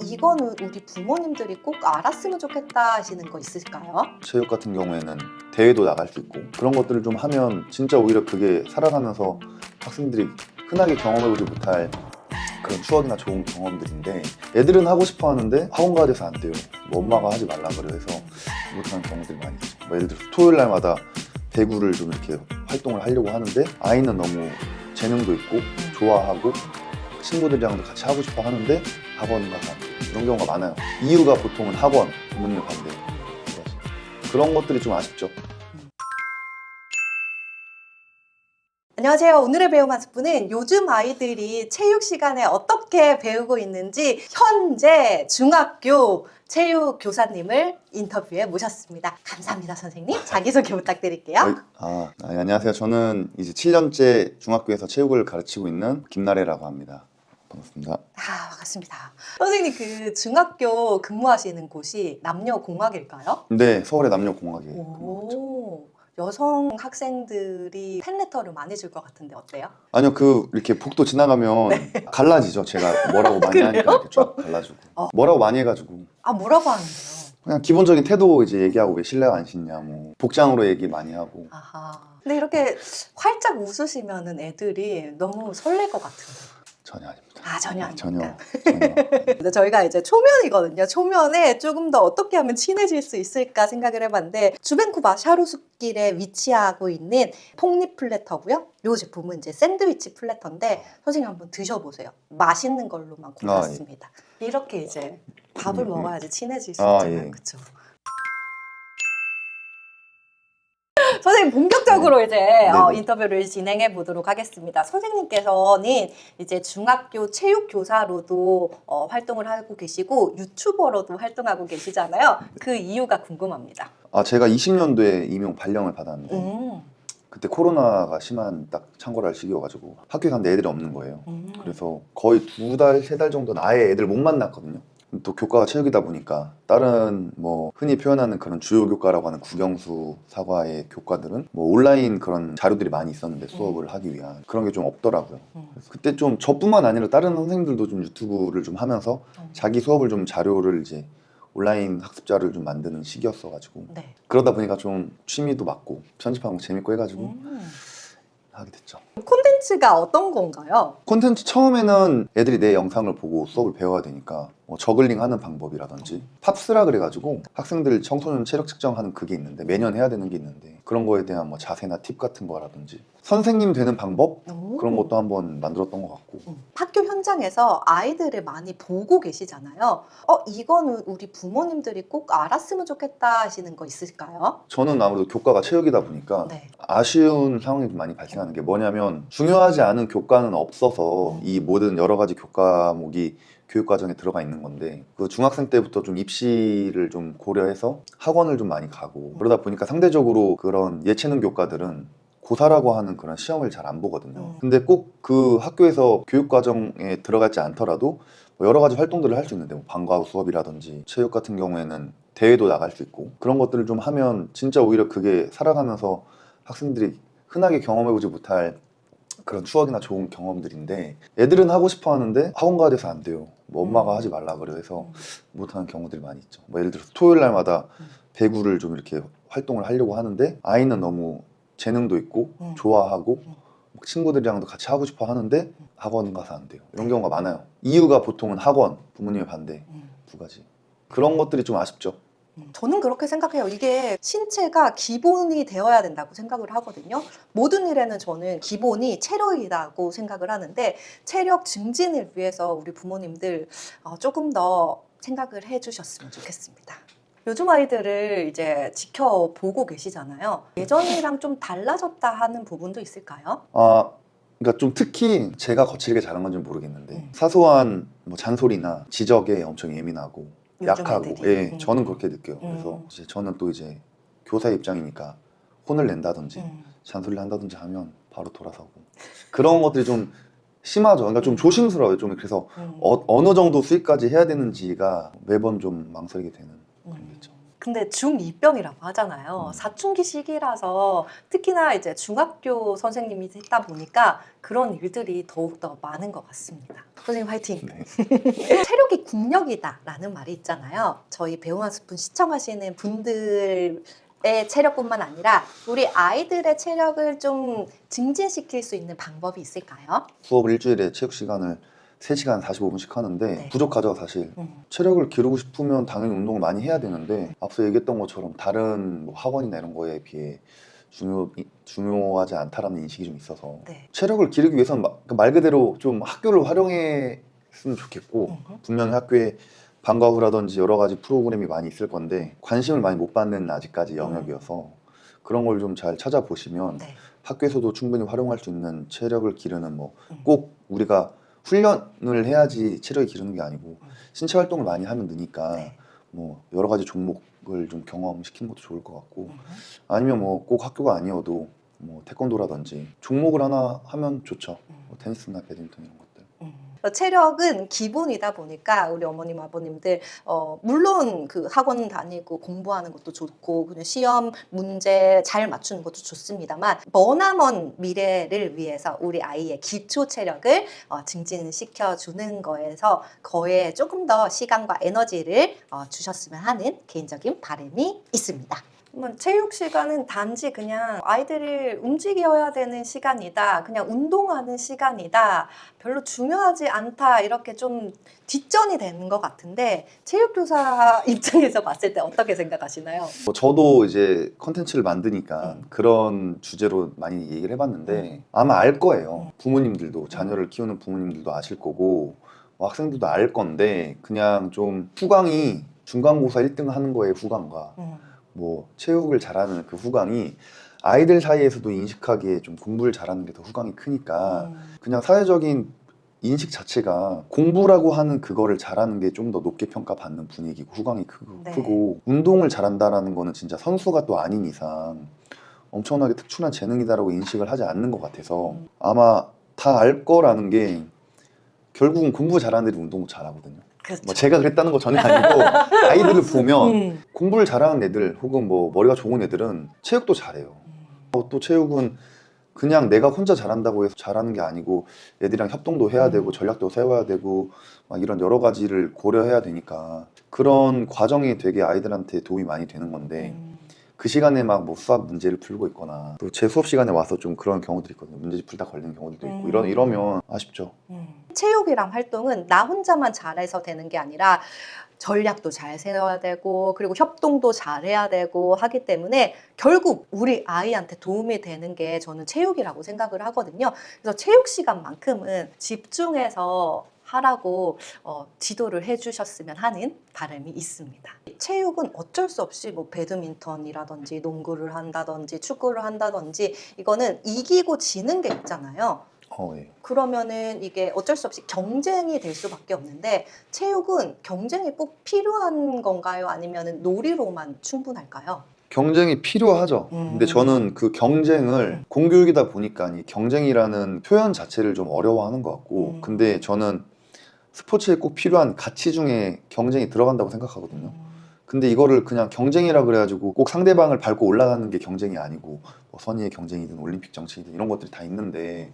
이거는 우리 부모님들이 꼭 알았으면 좋겠다 하시는 거 있을까요? 체육 같은 경우에는 대회도 나갈 수 있고 그런 것들을 좀 하면 진짜 오히려 그게 살아가면서 학생들이 흔하게 경험해보지 못할 그런 추억이나 좋은 경험들인데, 애들은 하고 싶어 하는데 학원 가야 돼서 안 돼요. 뭐 엄마가 하지 말라 그래 해서 못하는 경우들이 많이 있죠. 뭐 예를 들어서 토요일 날마다 배구를 좀 이렇게 활동을 하려고 하는데 아이는 너무 재능도 있고 좋아하고 친구들이랑도 같이 하고 싶어 하는데 학원 가서 안 돼요. 이런 경우가 많아요. 이유가 보통은 학원, 부모님 반대, 그런 것들이 좀 아쉽죠. 안녕하세요. 오늘의 배움 한 스푼은 요즘 아이들이 체육 시간에 어떻게 배우고 있는지 현재 중학교 체육 교사님을 인터뷰에 모셨습니다. 감사합니다, 선생님. 자기소개 부탁드릴게요. 안녕하세요. 저는 이제 7년째 중학교에서 체육을 가르치고 있는 김나래라고 합니다. 반갑습니다. 반갑습니다. 선생님, 그 중학교 근무하시는 곳이 남녀공학일까요? 네, 서울의 남녀공학에 오, 여성 학생들이 팬레터를 많이 줄 것 같은데 어때요? 아니요, 이렇게 복도 지나가면 갈라지죠. 제가 뭐라고 많이 하니까 이렇게 쫙 갈라지고. 뭐라고 많이 해가지고. 뭐라고 하는데요? 그냥 기본적인 태도 이제 얘기하고 왜 실내화 안 신냐, 뭐 복장으로 얘기 많이 하고. 아하. 근데 이렇게 활짝 웃으시면은 애들이 너무 설렐 것 같은데. 전혀 아닙니다. 전혀 아닙니까? 전혀. 근데 저희가 이제 초면이거든요. 초면에 조금 더 어떻게 하면 친해질 수 있을까 생각을 해봤는데, 주벤쿠바 샤루숲길에 위치하고 있는 폭립 플래터고요. 이 제품은 이제 샌드위치 플래터인데 선생님 한번 드셔보세요. 맛있는 걸로만 골랐습니다. 이렇게 이제 밥을 먹어야지 친해질 수 있잖아요. 예. 그렇죠? 선생님 본격적으로 이제 인터뷰를 진행해 보도록 하겠습니다. 선생님께서는 이제 중학교 체육 교사로도 활동을 하고 계시고 유튜버로도 활동하고 계시잖아요. 그 이유가 궁금합니다. 제가 20년도에 임용 발령을 받았는데 그때 코로나가 심한 딱 창궐할 시기여가지고 학교에 갔는데 애들이 없는 거예요. 그래서 거의 2달, 3달 정도는 아예 애들 못 만났거든요. 또 교과가 체육이다 보니까 다른 뭐 흔히 표현하는 그런 주요 교과라고 하는 국영수, 사과의 교과들은 뭐 온라인 그런 자료들이 많이 있었는데 수업을 하기 위한 그런 게 좀 없더라고요. 그래서 그때 좀 저뿐만 아니라 다른 선생님들도 좀 유튜브를 좀 하면서 자기 수업을 좀 자료를 이제 온라인 학습자를 좀 만드는 시기였어가지고 그러다 보니까 좀 취미도 맞고 편집하는 거 재밌고 해가지고 하게 됐죠. 콘텐츠가 어떤 건가요? 콘텐츠 처음에는 애들이 내 영상을 보고 수업을 배워야 되니까 뭐 저글링 하는 방법이라든지 팝스라 그래가지고 학생들 청소년 체력 측정하는 그게 있는데 매년 해야 되는 게 있는데 그런 거에 대한 뭐 자세나 팁 같은 거라든지 선생님 되는 방법? 그런 것도 한번 만들었던 것 같고. 학교 현장에서 아이들을 많이 보고 계시잖아요. 이거는 우리 부모님들이 꼭 알았으면 좋겠다 하시는 거 있을까요? 저는 아무래도 교과가 체육이다 보니까 아쉬운 상황이 많이 발생하는 게 뭐냐면 중요하지 않은 교과는 없어서 이 모든 여러 가지 교과목이 교육과정에 들어가 있는 건데 그 중학생 때부터 좀 입시를 좀 고려해서 학원을 좀 많이 가고 그러다 보니까 상대적으로 그런 예체능 교과들은 고사라고 하는 그런 시험을 잘 안 보거든요. 근데 꼭 그 학교에서 교육과정에 들어가지 않더라도 뭐 여러 가지 활동들을 할 수 있는데 뭐 방과후 수업이라든지 체육 같은 경우에는 대회도 나갈 수 있고 그런 것들을 좀 하면 진짜 오히려 그게 살아가면서 학생들이 흔하게 경험해보지 못할 그런 추억이나 좋은 경험들인데 애들은 하고 싶어 하는데 학원 가야 돼서 안 돼요. 뭐 엄마가 하지 말라 그래 해서 못하는 경우들이 많이 있죠. 뭐 예를 들어서 토요일 날마다 배구를 좀 이렇게 활동을 하려고 하는데 아이는 너무 재능도 있고 좋아하고 친구들이랑도 같이 하고 싶어 하는데 학원 가서 안 돼요. 이런 경우가 많아요. 이유가 보통은 학원, 부모님의 반대, 두 가지. 그런 것들이 좀 아쉽죠. 저는 그렇게 생각해요. 이게 신체가 기본이 되어야 된다고 생각을 하거든요. 모든 일에는 저는 기본이 체력이라고 생각을 하는데 체력 증진을 위해서 우리 부모님들 조금 더 생각을 해주셨으면 좋겠습니다. 요즘 아이들을 이제 지켜보고 계시잖아요. 예전이랑 좀 달라졌다 하는 부분도 있을까요? 그러니까 좀 특히 제가 거칠게 잘한 건지 모르겠는데 사소한 뭐 잔소리나 지적에 엄청 예민하고 약하고, 저는 그렇게 느껴요. 그래서 이제 저는 또 이제 교사 입장이니까 혼을 낸다든지 잔소리를 한다든지 하면 바로 돌아서고 그런 것들이 좀 심하죠. 그러니까 좀 조심스러워요. 좀 그래서 어느 정도 수위까지 해야 되는지가 매번 좀 망설이게 되는 그런 게 있죠. 근데 중2병이라고 하잖아요. 사춘기 시기라서 특히나 이제 중학교 선생님이 했다 보니까 그런 일들이 더욱더 많은 것 같습니다. 선생님 화이팅! 네. 체력이 국력이다라는 말이 있잖아요. 저희 배우 한 스푼 시청하시는 분들의 체력뿐만 아니라 우리 아이들의 체력을 좀 증진시킬 수 있는 방법이 있을까요? 수업을 일주일에 체육 시간을 3시간 45분씩 하는데 네. 부족하죠 사실. 체력을 기르고 싶으면 당연히 운동을 많이 해야 되는데 앞서 얘기했던 것처럼 다른 뭐 학원이나 이런 거에 비해 중요하지 않다라는 인식이 좀 있어서 네. 체력을 기르기 위해서는 말 그대로 좀 학교를 활용했으면 좋겠고 분명히 학교에 방과 후라든지 여러 가지 프로그램이 많이 있을 건데 관심을 많이 못 받는 아직까지 영역이어서 그런 걸 좀 잘 찾아보시면 네. 학교에서도 충분히 활용할 수 있는 체력을 기르는 뭐 꼭 우리가 훈련을 해야지 체력이 기르는 게 아니고 신체 활동을 많이 하면 느니까 네. 뭐 여러 가지 종목을 좀 경험시키는 것도 좋을 것 같고 아니면 뭐 꼭 학교가 아니어도 뭐 태권도라든지 종목을 하나 하면 좋죠. 뭐 테니스나 배드민턴 이런 것들. 체력은 기본이다 보니까 우리 어머님 아버님들 물론 그 학원 다니고 공부하는 것도 좋고 그냥 시험 문제 잘 맞추는 것도 좋습니다만 머나먼 미래를 위해서 우리 아이의 기초 체력을 증진시켜 주는 거에서 거에 조금 더 시간과 에너지를 주셨으면 하는 개인적인 바람이 있습니다. 체육 시간은 단지 그냥 아이들을 움직여야 되는 시간이다. 그냥 운동하는 시간이다. 별로 중요하지 않다. 이렇게 좀 뒷전이 되는 것 같은데 체육교사 입장에서 봤을 때 어떻게 생각하시나요? 뭐 저도 이제 컨텐츠를 만드니까 그런 주제로 많이 얘기를 해봤는데 아마 알 거예요. 부모님들도 자녀를 키우는 부모님들도 아실 거고 뭐 학생들도 알 건데 그냥 좀 후광이 중간고사 1등 하는 거에 후광과 뭐 체육을 잘하는 그 후광이 아이들 사이에서도 인식하기에 좀 공부를 잘하는 게 더 후광이 크니까 그냥 사회적인 인식 자체가 공부라고 하는 그거를 잘하는 게 좀 더 높게 평가받는 분위기고 후광이 네. 크고 운동을 잘한다라는 거는 진짜 선수가 또 아닌 이상 엄청나게 특출난 재능이다라고 인식을 하지 않는 것 같아서 아마 다 알 거라는 게 결국은 공부 잘하는 애들이 운동도 잘하거든요. 그렇죠. 뭐 제가 그랬다는 거 전혀 아니고 아이들을 보면 공부를 잘하는 애들 혹은 뭐 머리가 좋은 애들은 체육도 잘해요. 또 체육은 그냥 내가 혼자 잘한다고 해서 잘하는 게 아니고 애들이랑 협동도 해야 되고 전략도 세워야 되고 막 이런 여러 가지를 고려해야 되니까 그런 과정이 되게 아이들한테 도움이 많이 되는 건데 그 시간에 막 뭐 수학 문제를 풀고 있거나 또 제 수업 시간에 와서 좀 그런 경우들이 있거든요. 문제집 풀다 걸리는 경우들도 있고 이러면 아쉽죠. 체육이랑 활동은 나 혼자만 잘해서 되는 게 아니라 전략도 잘 세워야 되고 그리고 협동도 잘해야 되고 하기 때문에 결국 우리 아이한테 도움이 되는 게 저는 체육이라고 생각을 하거든요. 그래서 체육 시간만큼은 집중해서 하라고 지도를 해주셨으면 하는 바람이 있습니다. 체육은 어쩔 수 없이 뭐 배드민턴이라든지 농구를 한다든지 축구를 한다든지 이거는 이기고 지는 게 있잖아요. 예. 그러면은 이게 어쩔 수 없이 경쟁이 될 수밖에 없는데 체육은 경쟁이 꼭 필요한 건가요? 아니면 놀이로만 충분할까요? 경쟁이 필요하죠. 근데 저는 그 경쟁을 공교육이다 보니까 이 경쟁이라는 표현 자체를 좀 어려워하는 것 같고 근데 저는 스포츠에 꼭 필요한 가치 중에 경쟁이 들어간다고 생각하거든요. 근데 이거를 그냥 경쟁이라 그래가지고 꼭 상대방을 밟고 올라가는 게 경쟁이 아니고 뭐 선의의 경쟁이든 올림픽 정치이든 이런 것들이 다 있는데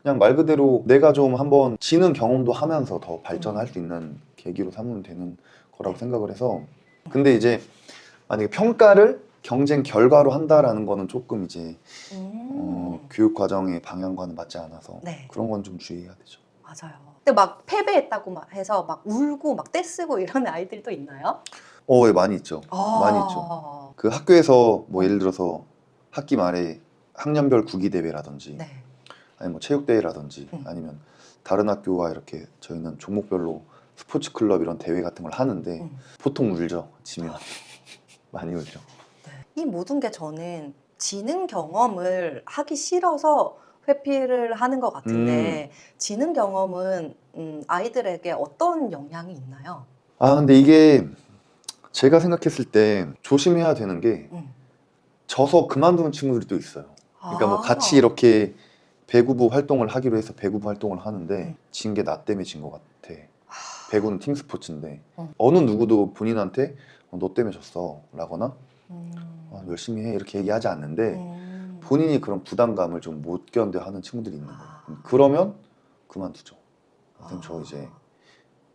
그냥 말 그대로 내가 좀 한번 지는 경험도 하면서 더 발전할 수 있는 계기로 삼으면 되는 거라고 생각을 해서 근데 이제 만약에 평가를 경쟁 결과로 한다라는 거는 조금 이제 교육 과정의 방향과는 맞지 않아서 네. 그런 건 좀 주의해야 되죠. 맞아요. 근데 막 패배했다고 막 해서 막 울고 막 떼쓰고 이런 아이들도 있나요? 예, 많이 있죠. 많이 있죠. 그 학교에서 뭐 예를 들어서 학기 말에 학년별 구기 대회라든지 네. 아니면 뭐 체육 대회라든지 아니면 다른 학교와 이렇게 저희는 종목별로 스포츠 클럽 이런 대회 같은 걸 하는데 보통 울죠. 지면 많이 울죠. 이 모든 게 저는 지는 경험을 하기 싫어서 회피를 하는 것 같은데 지는 경험은 아이들에게 어떤 영향이 있나요? 근데 이게 제가 생각했을 때 조심해야 되는 게 져서 그만두는 친구들도 있어요. 그러니까 뭐 같이 이렇게 배구부 활동을 하기로 해서 배구부 활동을 하는데 진 게 나 때문에 진 것 같아. 배구는 팀 스포츠인데 어느 누구도 본인한테 너 때문에 졌어 라거나 열심히 해 이렇게 얘기하지 않는데 본인이 그런 부담감을 좀 못 견뎌 하는 친구들이 있는 거예요. 그러면 그만두죠. 선생님 저 이제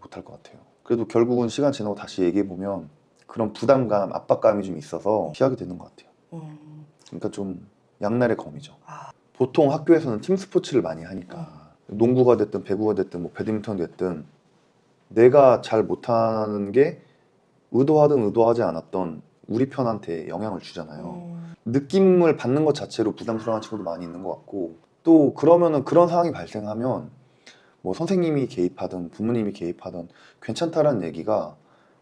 못할 것 같아요. 그래도 결국은 시간 지나고 다시 얘기해 보면 그런 부담감, 압박감이 좀 있어서 피하게 되는 것 같아요. 그러니까 좀 양날의 검이죠. 보통 학교에서는 팀 스포츠를 많이 하니까 농구가 됐든 배구가 됐든 뭐 배드민턴 됐든 내가 잘 못하는 게 의도하든 의도하지 않았던 우리 편한테 영향을 주잖아요. 느낌을 받는 것 자체로 부담스러운 친구도 많이 있는 것 같고 또 그러면은 그런 상황이 발생하면 뭐 선생님이 개입하든 부모님이 개입하든 괜찮다라는 얘기가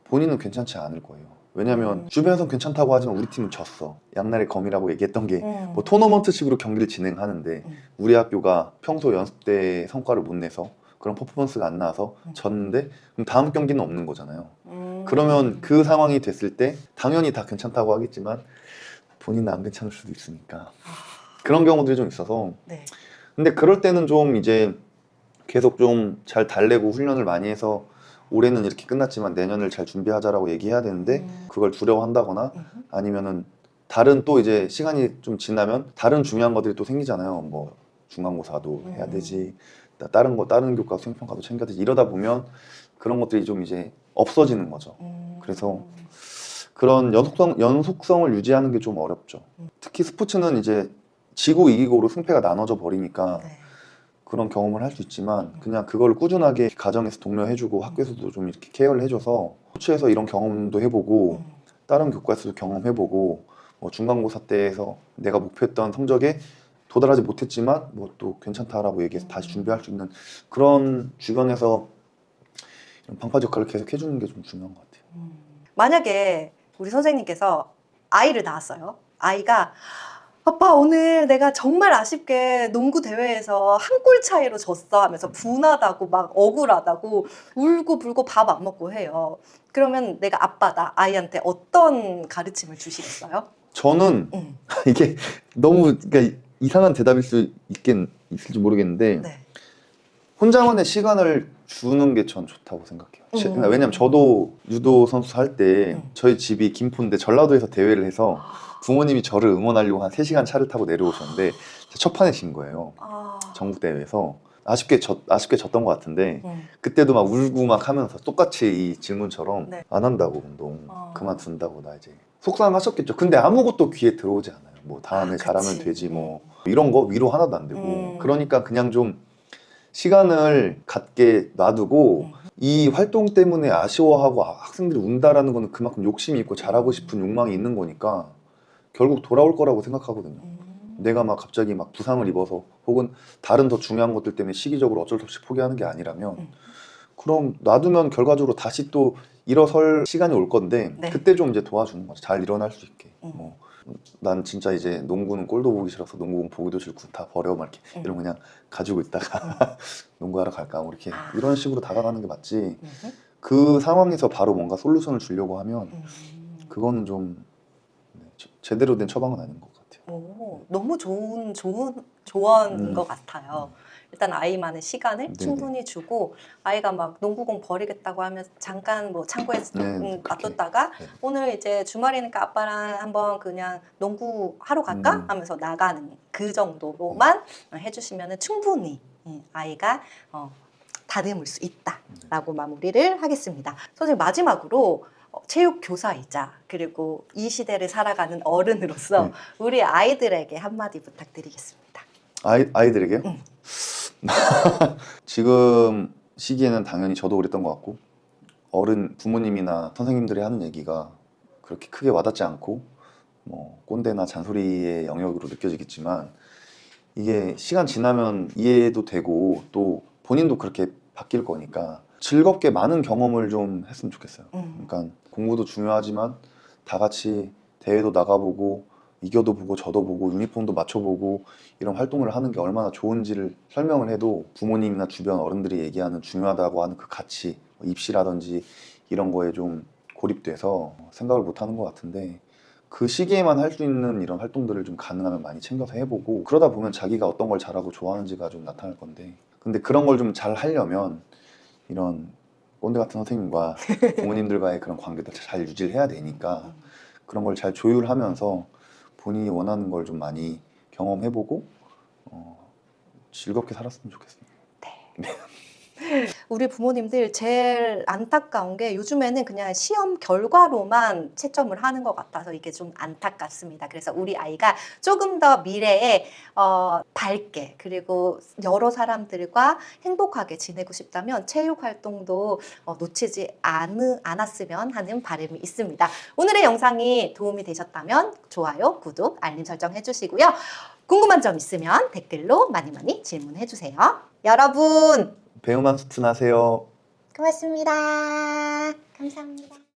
본인은 괜찮지 않을 거예요. 왜냐면 주변에선 괜찮다고 하지만 우리 팀은 졌어. 양날의 검이라고 얘기했던 게 뭐 토너먼트식으로 경기를 진행하는데 우리 학교가 평소 연습 때 성과를 못 내서 그런 퍼포먼스가 안 나와서 졌는데 그럼 다음 경기는 없는 거잖아요. 그러면 그 상황이 됐을 때 당연히 다 괜찮다고 하겠지만 본인은 안 괜찮을 수도 있으니까 그런 경우들이 좀 있어서 네. 근데 그럴 때는 좀 이제 계속 좀 잘 달래고 훈련을 많이 해서 올해는 이렇게 끝났지만 내년을 잘 준비하자라고 얘기해야 되는데 그걸 두려워한다거나 아니면은 다른 또 이제 시간이 좀 지나면 다른 중요한 것들이 또 생기잖아요. 뭐 중간고사도 해야 되지, 다른 교과 수행평가도 챙겨야 되지. 이러다 보면 그런 것들이 좀 이제 없어지는 거죠. 그래서 그런 연속성을 유지하는 게 좀 어렵죠. 특히 스포츠는 이제 지고 이기고로 승패가 나눠져 버리니까 네. 그런 경험을 할 수 있지만 그냥 그걸 꾸준하게 가정에서 독려해주고 학교에서도 좀 이렇게 케어를 해줘서 스포츠에서 이런 경험도 해보고 다른 교과에서도 경험해보고 뭐 중간고사 때에서 내가 목표했던 성적에 도달하지 못했지만 뭐 또 괜찮다라고 얘기해서 다시 준비할 수 있는 그런 주변에서 이런 방파제 역할을 계속 해주는 게 좀 중요한 것 같아요. 만약에 우리 선생님께서 아이를 낳았어요. 아이가 아빠 오늘 내가 정말 아쉽게 농구 대회에서 한 골 차이로 졌어 하면서 분하다고 막 억울하다고 울고 불고 밥 안 먹고 해요. 그러면 내가 아빠다 아이한테 어떤 가르침을 주시겠어요? 저는 이게 너무 그러니까 이상한 대답일 수 있을지 모르겠는데 네. 혼자만의 시간을 주는 게 전 좋다고 생각해요. 그러니까 왜냐면 저도 유도 선수 할 때 저희 집이 김포인데 전라도에서 대회를 해서 부모님이 저를 응원하려고 한 3시간 차를 타고 내려오셨는데 첫 판에 진 거예요. 전국 대회에서 아쉽게 졌던 것 같은데 그때도 막 울고 막 하면서 똑같이 이 질문처럼 네. 안 한다고 운동 그만둔다고 나 이제 속상하셨겠죠. 근데 아무것도 귀에 들어오지 않아요. 뭐 다음에 잘하면 그치. 되지 뭐 이런 거 위로 하나도 안 되고 그러니까 그냥 좀 시간을 갖게 놔두고 이 활동 때문에 아쉬워하고 학생들이 운다라는 거는 그만큼 욕심이 있고 잘하고 싶은 욕망이 있는 거니까 결국 돌아올 거라고 생각하거든요. 내가 막 갑자기 막 부상을 입어서 혹은 다른 더 중요한 것들 때문에 시기적으로 어쩔 수 없이 포기하는 게 아니라면 그럼 놔두면 결과적으로 다시 또 일어설 시간이 올 건데 네. 그때 좀 이제 도와주는 거죠. 잘 일어날 수 있게. 뭐 난 진짜 이제 농구는 꼴도 보기 싫어서 농구공 보기도 싫고 다 버려 막 이렇게 이런 거 그냥 가지고 있다가 농구하러 갈까 뭐 이렇게 이런 식으로 다가가는 게 맞지. 그 상황에서 바로 뭔가 솔루션을 주려고 하면 그거는 좀 제대로 된 처방은 아닌 것 같아요. 오, 너무 좋은 조언인 것 같아요. 일단 아이만의 시간을 네네. 충분히 주고 아이가 막 농구공 버리겠다고 하면 잠깐 뭐 창고에서 그렇게. 놔뒀다가 네. 오늘 이제 주말이니까 아빠랑 한번 그냥 농구 하러 갈까 하면서 나가는 그 정도로만 해주시면 충분히 아이가 다듬을 수 있다라고 마무리를 하겠습니다. 선생님 마지막으로 체육 교사이자 그리고 이 시대를 살아가는 어른으로서 네. 우리 아이들에게 한마디 부탁드리겠습니다. 아이들에게요? 지금 시기에는 당연히 저도 그랬던 것 같고 어른 부모님이나 선생님들이 하는 얘기가 그렇게 크게 와닿지 않고 뭐 꼰대나 잔소리의 영역으로 느껴지겠지만 이게 시간 지나면 이해도 되고 또 본인도 그렇게 바뀔 거니까 즐겁게 많은 경험을 좀 했으면 좋겠어요. 그러니까 공부도 중요하지만 다 같이 대회도 나가보고 이겨도 보고 져도 보고 유니폼도 맞춰보고 이런 활동을 하는 게 얼마나 좋은지를 설명을 해도 부모님이나 주변 어른들이 얘기하는 중요하다고 하는 그 가치, 입시라든지 이런 거에 좀 고립돼서 생각을 못 하는 것 같은데 그 시기에만 할 수 있는 이런 활동들을 좀 가능하면 많이 챙겨서 해보고 그러다 보면 자기가 어떤 걸 잘하고 좋아하는지가 좀 나타날 건데 근데 그런 걸 좀 잘 하려면 이런 꼰대 같은 선생님과 부모님들과의 그런 관계도 잘 유지를 해야 되니까 그런 걸 잘 조율하면서 본인이 원하는 걸 좀 많이 경험해보고 즐겁게 살았으면 좋겠습니다. 우리 부모님들 제일 안타까운 게 요즘에는 그냥 시험 결과로만 채점을 하는 것 같아서 이게 좀 안타깝습니다. 그래서 우리 아이가 조금 더 미래에 밝게 그리고 여러 사람들과 행복하게 지내고 싶다면 체육 활동도 놓치지 않았으면 하는 바람이 있습니다. 오늘의 영상이 도움이 되셨다면 좋아요, 구독, 알림 설정 해주시고요. 궁금한 점 있으면 댓글로 많이 많이 질문해 주세요. 여러분 배우만 수tun하세요. 고맙습니다. 감사합니다.